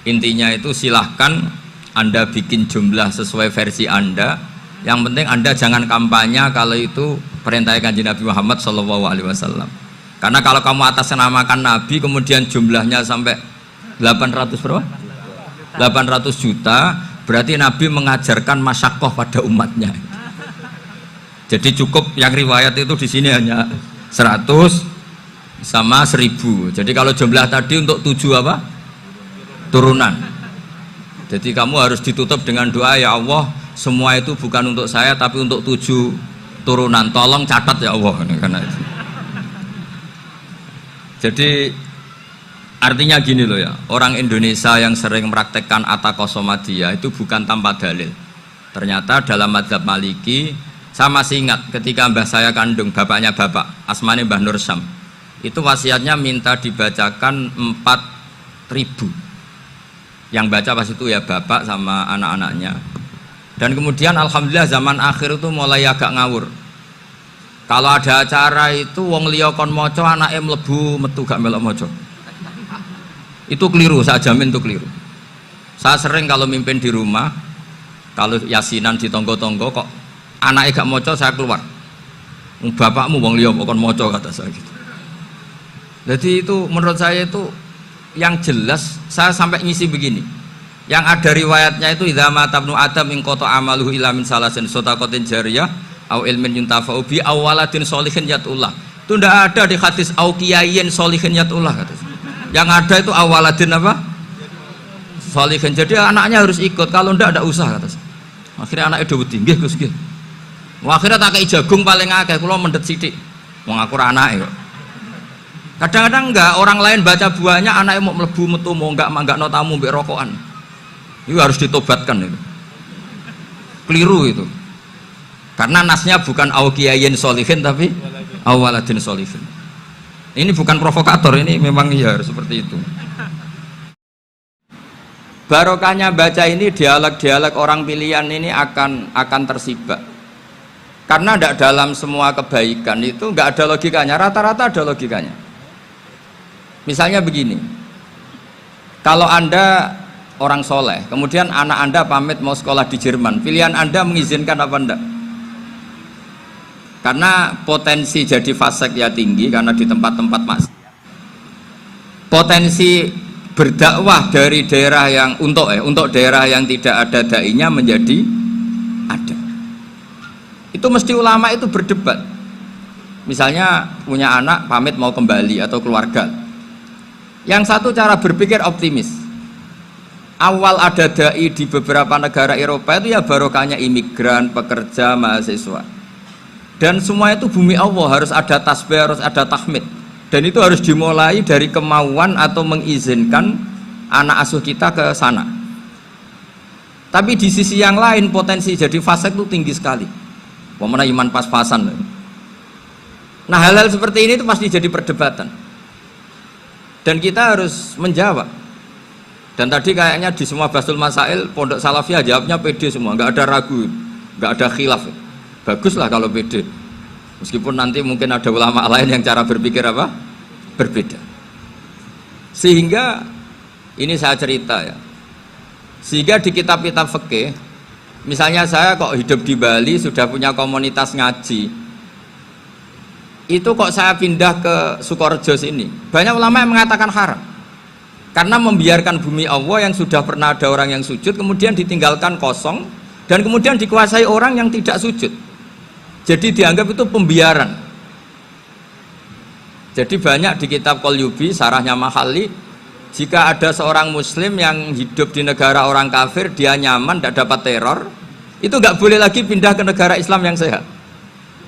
Intinya itu silahkan Anda bikin jumlah sesuai versi Anda. Yang penting Anda jangan kampanye kalau itu perintah Kanjeng Nabi Muhammad SAW. Karena kalau kamu atasnamakan Nabi kemudian jumlahnya sampai 800 berapa? 800 juta, berarti Nabi mengajarkan masyakoh pada umatnya. Jadi cukup yang riwayat itu di sini hanya 100 sama 1000. Jadi kalau jumlah tadi untuk 7 apa? Turunan. Jadi kamu harus ditutup dengan doa, ya Allah, semua itu bukan untuk saya tapi untuk 7 turunan. Tolong catat ya Allah. Karena itu. Jadi artinya gini loh ya, orang Indonesia yang sering mempraktekkan atakosomadiyah itu bukan tanpa dalil. Ternyata dalam madzhab Maliki, saya masih ingat ketika mbah saya kandung, bapaknya bapak, asmane Mbah Nur Syam, itu wasiatnya minta dibacakan 4000. Yang baca pas itu ya bapak sama anak-anaknya. Dan kemudian alhamdulillah zaman akhir itu mulai agak ngawur. Kalau ada acara itu wong liya kon maca anake mlebu metu gak melok maca. Itu keliru, saya jamin itu keliru. Saya sering kalau mimpin di rumah, kalau yasinan di tonggo-tonggo kok anaknya gak maca, saya keluar. Bapakmu wong liya kon maca, kata saya gitu. Jadi itu menurut saya itu yang jelas. Saya sampai ngisi begini, yang ada riwayatnya itu idza mata ibnu adam in qata amaluhu illa min salasin shadaqatin jariyah au ilmin yuntafa'u bi aw waladin sholihin yatullah. Itu ndak ada di hadis au kiyayin sholihin yatullah, kata. Yang ada itu awaladin apa? Sholihin. Jadi anaknya harus ikut, kalau ndak ada usah, kata. Akhirnya anaknya udah tinggi Gus nggih. Akhirnya tak kei jagung paling akeh, kula mendet sithik. Wong aku ora anake kok. Kadang-kadang enggak, orang lain baca buahnya anaknya mau mlebu metu mau enggak no tamu mbek rokokan. Itu harus ditobatkan itu. Keliru itu. Karena nasnya bukan aukiyayin solihin tapi awaladin solihin. Ini bukan provokator, ini memang ya seperti itu. Barokahnya baca ini, dialog-dialog orang pilihan ini akan tersibak. Karena tidak dalam semua kebaikan itu nggak ada logikanya, rata-rata ada logikanya. Misalnya begini, kalau Anda orang soleh, kemudian anak Anda pamit mau sekolah di Jerman, pilihan Anda mengizinkan apa enggak? Karena potensi jadi fasik ya tinggi, karena di tempat-tempat maksiat. Potensi berdakwah dari daerah yang untuk daerah yang tidak ada dai-nya menjadi ada. Itu mesti ulama itu berdebat. Misalnya punya anak pamit mau kembali atau keluarga. Yang satu cara berpikir optimis. Awal ada dai di beberapa negara Eropa itu ya barokahnya imigran, pekerja, mahasiswa. Dan semua itu bumi Allah, harus ada tasbih, harus ada tahmid. Dan itu harus dimulai dari kemauan atau mengizinkan anak asuh kita ke sana. Tapi di sisi yang lain potensi jadi fasik itu tinggi sekali. Wamana iman pas-pasan. Nah hal-hal seperti ini itu pasti jadi perdebatan. Dan kita harus menjawab. Dan tadi kayaknya di semua Basul Masail Pondok Salafiyah jawabnya pede semua, nggak ada ragu, nggak ada khilaf. Baguslah kalau pede. Meskipun nanti mungkin ada ulama lain yang cara berpikir apa? Berbeda. Sehingga ini saya cerita ya. Sehingga di kitab-kitab fikih, misalnya saya kok hidup di Bali sudah punya komunitas ngaji. Itu kok saya pindah ke Sukorejo sini. Banyak ulama yang mengatakan haram. Karena membiarkan bumi Allah yang sudah pernah ada orang yang sujud kemudian ditinggalkan kosong dan kemudian dikuasai orang yang tidak sujud. Jadi dianggap itu pembiaran. Jadi banyak di kitab Qalyubi, sarahnya Mahalli, jika ada seorang muslim yang hidup di negara orang kafir, dia nyaman, tidak dapat teror, itu nggak boleh lagi pindah ke negara Islam yang sehat.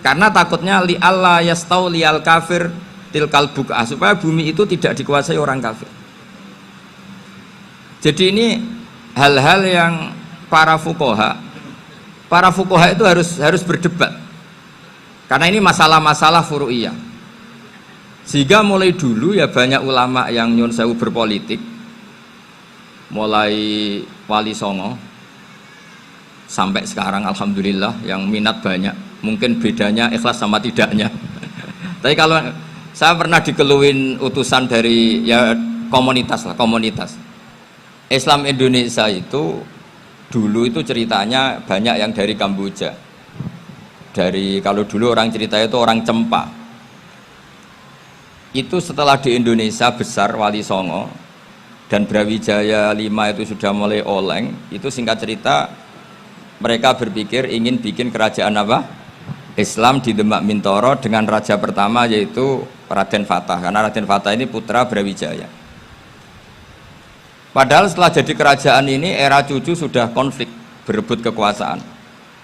Karena takutnya li Allah yastau lial kafir tilkal buk'ah, supaya bumi itu tidak dikuasai orang kafir. Jadi ini hal-hal yang para fuqaha itu harus berdebat. Karena ini masalah-masalah furu'iyah. Sehingga mulai dulu ya banyak ulama yang nyun sewu berpolitik, mulai Wali Songo sampai sekarang alhamdulillah yang minat banyak. Mungkin bedanya ikhlas sama tidaknya. Tapi kalau saya pernah dikeluhin utusan dari ya komunitas. Islam Indonesia itu dulu itu ceritanya banyak yang dari Kamboja. Kalau dulu orang cerita itu orang Cempa. Itu setelah di Indonesia besar Wali Songo dan Brawijaya 5 itu sudah mulai oleng, itu singkat cerita mereka berpikir ingin bikin kerajaan apa? Islam di Demak Mintoro dengan raja pertama yaitu Raden Fatah, karena Raden Fatah ini putra Brawijaya. Padahal setelah jadi kerajaan ini era cucu sudah konflik berebut kekuasaan,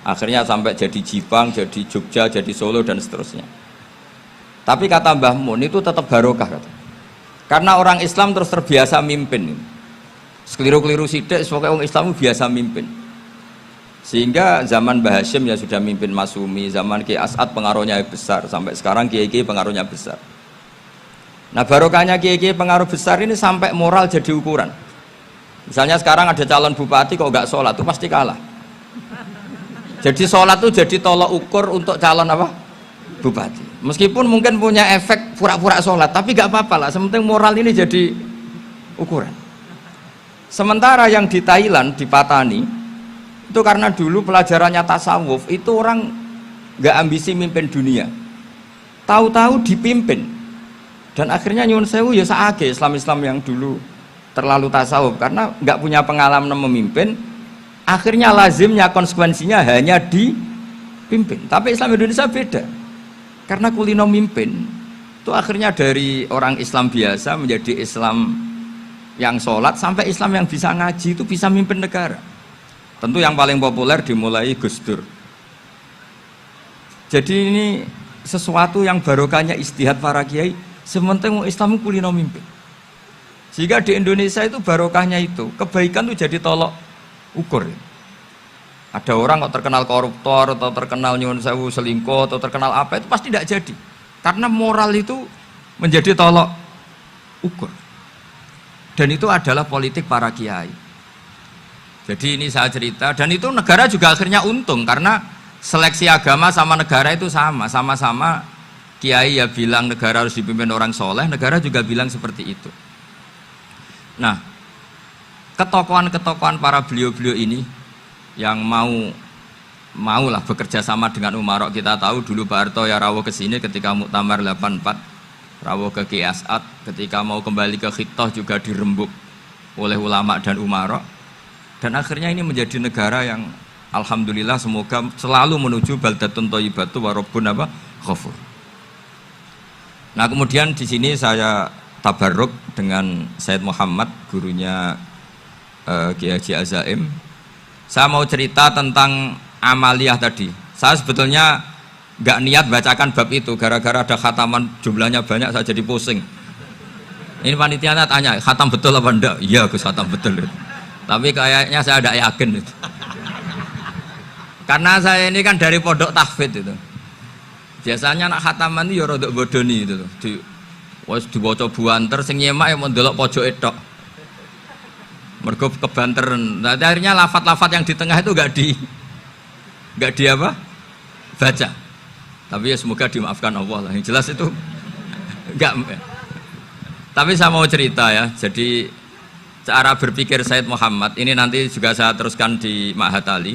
akhirnya sampai jadi Jipang, jadi Jogja, jadi Solo dan seterusnya. Tapi kata Mbah Mun itu tetap barokah kata. Karena orang Islam terus terbiasa mimpin. Sekeliru-keliru sidik pokoknya orang Islam biasa mimpin. Sehingga zaman Mbah Hashim ya sudah mimpin Masumi, zaman Ki As'ad pengaruhnya besar, sampai sekarang Kiai-Kiai pengaruhnya besar. Nah barokahnya Kiai-Kiai pengaruh besar ini sampai moral jadi ukuran. Misalnya sekarang ada calon bupati kok nggak sholat, itu pasti kalah. Jadi sholat itu jadi tolok ukur untuk calon apa? Bupati. Meskipun mungkin punya efek pura-pura sholat, tapi gak apa-apa lah, sementing moral ini jadi ukuran. Sementara yang di Thailand, di Patani, itu karena dulu pelajarannya tasawuf, itu orang gak ambisi mimpin dunia, tahu-tahu dipimpin, dan akhirnya nyuwun sewu ya saage Islam-Islam yang dulu terlalu tasawuf, karena gak punya pengalaman memimpin, akhirnya lazimnya konsekuensinya hanya dipimpin. Tapi Islam Indonesia beda. Karena kulino mimpin itu akhirnya dari orang Islam biasa menjadi Islam yang sholat sampai Islam yang bisa ngaji itu bisa mimpin negara. Tentu yang paling populer dimulai Gus Dur. Jadi ini sesuatu yang barokahnya istihad para kiai, sementing Islam kulino mimpin. Sehingga di Indonesia itu barokahnya itu kebaikan itu jadi tolok ukur. Ada orang kok terkenal koruptor atau terkenal nyuwun sewu selingkuh atau terkenal apa itu pasti tidak jadi. Karena moral itu menjadi tolok ukur. Dan itu adalah politik para kiai. Jadi ini saya cerita dan itu negara juga akhirnya untung karena seleksi agama sama negara itu sama-sama kiai ya bilang negara harus dipimpin orang soleh, negara juga bilang seperti itu. Nah, ketokohan-ketokohan para beliau-beliau ini yang mau lah bekerja sama dengan umarok. Kita tahu dulu Pak Harto ya rawuh ke sini ketika Muktamar 84, rawuh ke Ki As'ad, ketika mau kembali ke Khittah juga dirembuk oleh ulama dan umarok. Dan akhirnya ini menjadi negara yang alhamdulillah semoga selalu menuju baldatun thayyibatu wa rabbun apa? Ghafur. Nah, kemudian di sini saya tabarruk dengan Said Muhammad, gurunya Kiai Haji Azaim. Saya mau cerita tentang amaliyah tadi. Saya sebetulnya nggak niat bacakan bab itu, gara-gara ada khataman jumlahnya banyak saya jadi pusing. Ini panitianya tanya, khatam betul apa enggak? Iya Gus, khatam betul. Tapi kayaknya saya tidak yakin itu. Karena saya ini kan dari pondok tahfidz itu. Biasanya anak khataman itu ya rodok bodoni itu. Dibaca buanter sing nyemak yang mendelok pojok etok. Mergo kebanteran. Nah, akhirnya lafat-lafat yang di tengah itu enggak di apa? Baca. Tapi ya semoga dimaafkan Allah lah. Yang jelas itu enggak. Tapi saya mau cerita ya. Jadi cara berpikir Said Muhammad ini nanti juga saya teruskan di Ma'had Ali.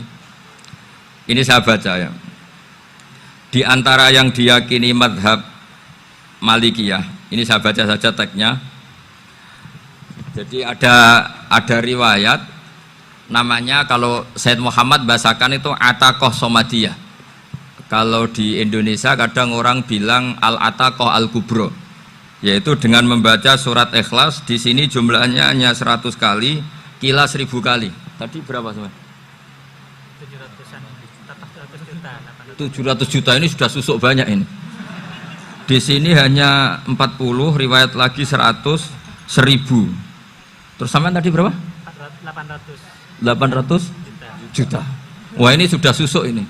Ini saya baca ya. Di antara yang diyakini madhab Malikiyah, ini saya baca saja teksnya. Jadi ada riwayat namanya, kalau Said Muhammad bahasakan itu Ataqoh Somadiyah. Kalau di Indonesia kadang orang bilang Al-Ataqoh Al-Kubro, yaitu dengan membaca surat Ikhlas. Di sini jumlahnya hanya 100 kali, Kila 1000 kali. Tadi berapa semua? 700 juta, ini sudah susuk banyak ini. Di sini hanya 40, riwayat lagi 100, 1000. Terus sampean tadi berapa? 800 juta. Wah, ini sudah susuk ini.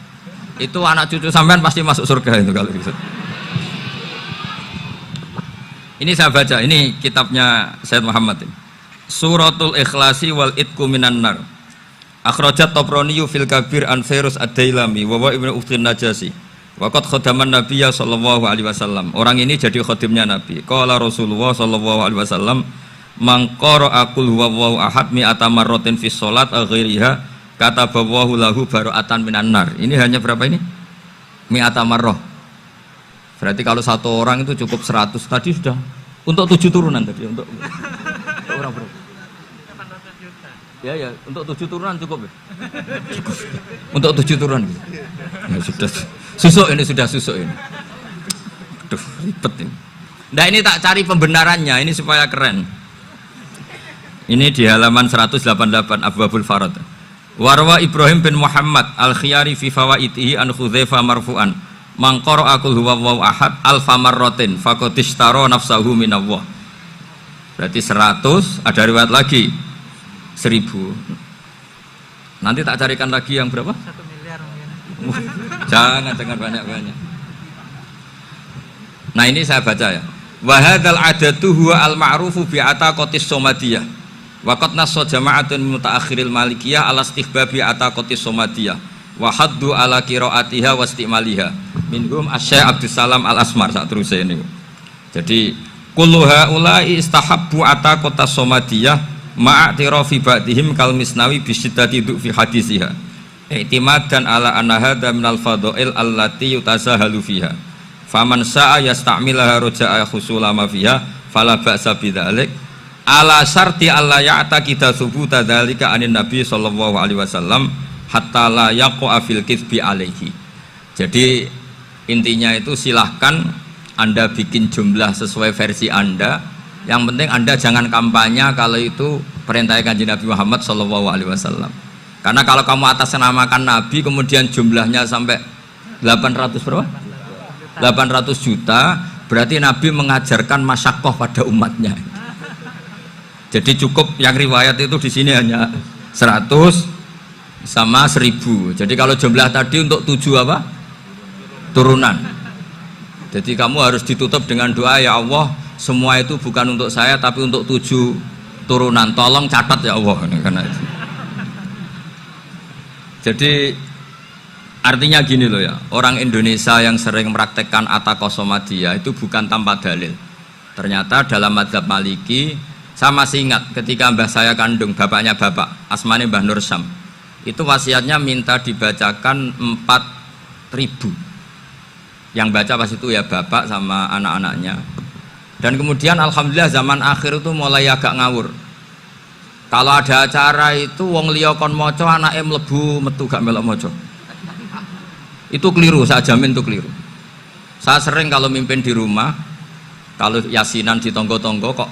Itu anak cucu sampean pasti masuk surga itu kalau gitu. Ini saya baca, ini kitabnya Said Muhammad ini. Suratul Ikhlasi wal Itqu minan nar. Akhrajat Tabrani fil Kabir an Fairuz ad-Dailami wa Ibnu Uftin Najasi. Waqad khadaman Nabiyya sallallahu alaihi wasallam. Orang ini jadi khadimnya Nabi. Qala Rasulullah sallallahu alaihi wasallam, mangqara aqul huwallahu ahad mi'ata marratin fi sholat ghairiha katabawahu lahu bara'atan minan nar. Ini hanya berapa ini? Mi'ata marrah. Berarti kalau satu orang itu cukup 100. Tadi sudah untuk 7 turunan tadi untuk orang berapa? 800 juta. Ya, untuk 7 turunan cukup ya? Cukup. Untuk 7 turunan. Ya sudah susuk ini. Aduh, ribet ini. Nah, ini tak cari pembenarannya ini supaya keren. Ini di halaman 188 Abwabul Farad. Warwa Ibrahim bin Muhammad Al-Khiyari fi fawaitihi an Khudzaifa marfu'an. Man qara'a qul huwallahu ahad alfa marratin faqad ishtara nafsahu minallah. Berarti 100, ada riwayat lagi 1000. Nanti tak carikan lagi yang berapa? 1 miliar mungkin. Jangan banyak-banyak. Nah, ini saya baca ya. Wa hadzal adatu huwa al-ma'rufu bi ataqatis somadiyah. Wa qad nassa jama'atun mutaakhiril malikiyah ala istihbabi ataqatis somadiyah wa haddu ala qiraatiha wa istimaliha. Minhum Asy-Syaikh Abdus Salam Al-Asmar sak teruse ini. Jadi kullu haula'i istahabbu ataqatas somadiyah ma'atirafi ba'dihim kal misnawi bi syiddati fi hadisiha. I'timadan ala anna hadza minal fadha'il allati yutasahalu fiha. Faman sa'a yasta'milaha roja'a khusula ma fiha fala ba'sa bidzalik ala syarti alla ya'taqida thubuta dzalika anin nabi sallallahu alaihi wasallam hatta la yaqa fil kitsbi alaihi. Jadi intinya itu silahkan Anda bikin jumlah sesuai versi Anda, yang penting Anda jangan kampanye kalau itu perintah Kanjeng Nabi Muhammad sallallahu alaihi wasallam. Karena kalau kamu atasnamakan Nabi kemudian jumlahnya sampai 800 berapa? 800 juta, berarti Nabi mengajarkan masyakoh pada umatnya. Jadi cukup yang riwayat itu di sini hanya 100 sama 1000. Jadi kalau jumlah tadi untuk 7 apa? Turunan. Jadi kamu harus ditutup dengan doa, ya Allah, semua itu bukan untuk saya tapi untuk 7 turunan. Tolong catat ya Allah. Karena itu. Jadi artinya gini loh ya, orang Indonesia yang sering mempraktekkan ataqosomadiyah itu bukan tanpa dalil. Ternyata dalam mazhab Maliki, saya masih ingat ketika mbah saya kandung, bapaknya bapak, asmane Mbah Nur Syam, itu wasiatnya minta dibacakan 4.000. Yang baca pas itu ya bapak sama anak-anaknya. Dan kemudian alhamdulillah zaman akhir itu mulai agak ngawur. Kalau ada acara itu wong liya kon maca anake mlebu metu gak melok maca. Itu keliru, saya jamin itu keliru. Saya sering kalau mimpin di rumah, kalau yasinan di tonggo-tonggo kok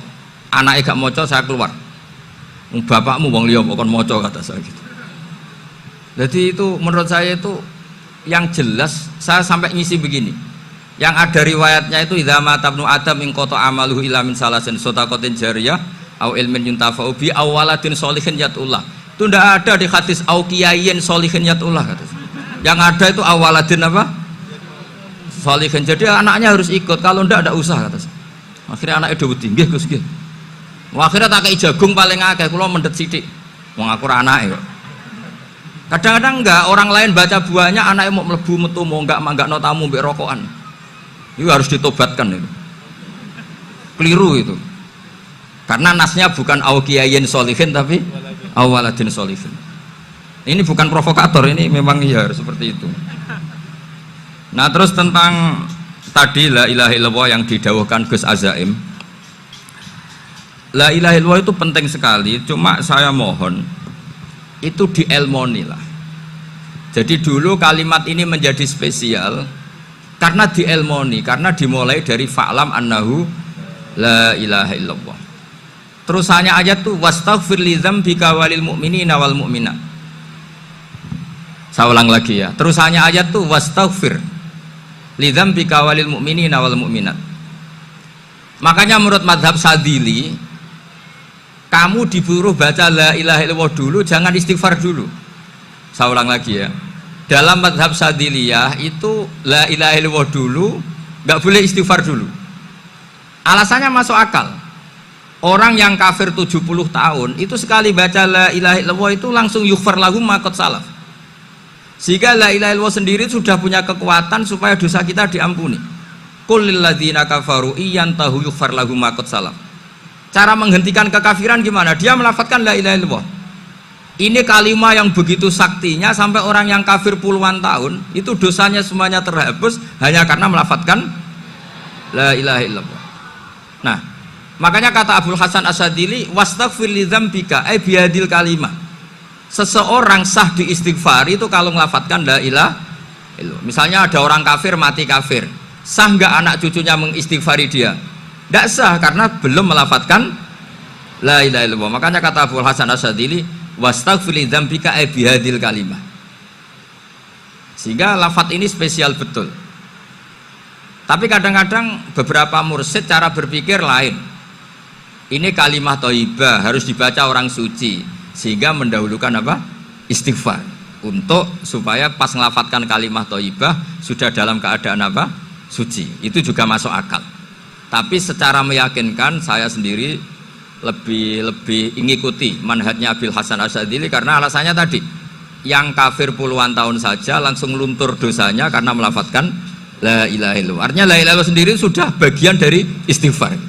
anaknya gak moco, saya keluar. Bapakmu wong liya kok moco, kata saya gitu. Jadi itu menurut saya itu yang jelas, saya sampai ngisi begini. Yang ada riwayatnya itu idza mata ibnu adam min qata amaluhu illa min salasin shadaqatin jariyah au ilmin yuntafa'u bi aw waladin sholihin yatullah. Itu ndak ada di hadis au kiyayin sholihin yatullah, kata saya. Yang ada itu awaladin apa? Sholihin. Jadi anaknya harus ikut, kalau ndak ada usah, kata saya. Akhirnya anaknya udah tinggi, Gus nggih. Akhirnya tak kei jagung paling akeh, kula mendet sithik. Wong aku ora anake kok. Kadang-kadang enggak, orang lain baca buahnya anaknya mau mlebu metu mau enggak no tamu mbek rokokan. Itu harus ditobatkan itu. Keliru itu. Karena nasnya bukan auqiyayin sholihin tapi awaladin sholihin. Ini bukan provokator, ini memang ya seperti itu. Nah, terus tentang tadi la ilaha illallah yang didawuhkan Gus Azaim. La ilaha illallah itu penting sekali, cuma saya mohon itu dielmoni lah. Jadi dulu kalimat ini menjadi spesial karena dielmoni, karena dimulai dari fa'lam annahu la ilaha illallah. Terusannya ayat tuh wastaghfir li dzambika walil mu'minina wal mu'minat. Saya ulang lagi ya. Terusannya ayat tuh wastaghfir li dzambika walil mu'minina wal mu'minat. Makanya menurut mazhab Sadili, kamu disuruh baca la ilaha illallah dulu, jangan istighfar dulu. Saya ulang lagi ya. Dalam mazhab Sadiliyah itu la ilaha illallah dulu, nggak boleh istighfar dulu. Alasannya masuk akal. Orang yang kafir 70 tahun itu sekali baca la ilaha illallah itu langsung yughfar lahum ma qad salaf. Sehingga la ilaha illallah sendiri sudah punya kekuatan supaya dosa kita diampuni. Qul lil ladzina kafaru iyantahu yughfar lahum ma qad salaf. Cara menghentikan kekafiran gimana? Dia melafadzkan la ilaha illallah. Ini kalimat yang begitu saktinya sampai orang yang kafir puluhan tahun itu dosanya semuanya terhapus hanya karena melafadzkan la ilaha illallah. Nah, makanya kata Abdul Hasan Asyadzili, wastaghfir li dzambika ay bihadil kalimah. Seseorang sah diistighfar itu kalau melafadzkan la ilaha illallah. Misalnya ada orang kafir mati kafir, sah nggak anak cucunya mengistighfari dia? Tidak sah karena belum melafadzkan la ilaha illallah. Makanya kata Abdul Hasan Asyadzili, wastaghfir li dzambika ay bihadil kalimah. Sehingga lafadz ini spesial betul. Tapi kadang-kadang beberapa mursyid cara berpikir lain. Ini kalimah thayyibah harus dibaca orang suci sehingga mendahulukan apa? Istighfar untuk supaya pas ngelafatkan kalimah thayyibah sudah dalam keadaan apa? Suci. Itu juga masuk akal. Tapi secara meyakinkan saya sendiri lebih mengikuti manhajnya Abdul Hasan Asyadzili karena alasannya tadi yang kafir puluhan tahun saja langsung luntur dosanya karena melafadzkan la ilaha illallah. Artinya la ilaha illallah sendiri sudah bagian dari istighfar.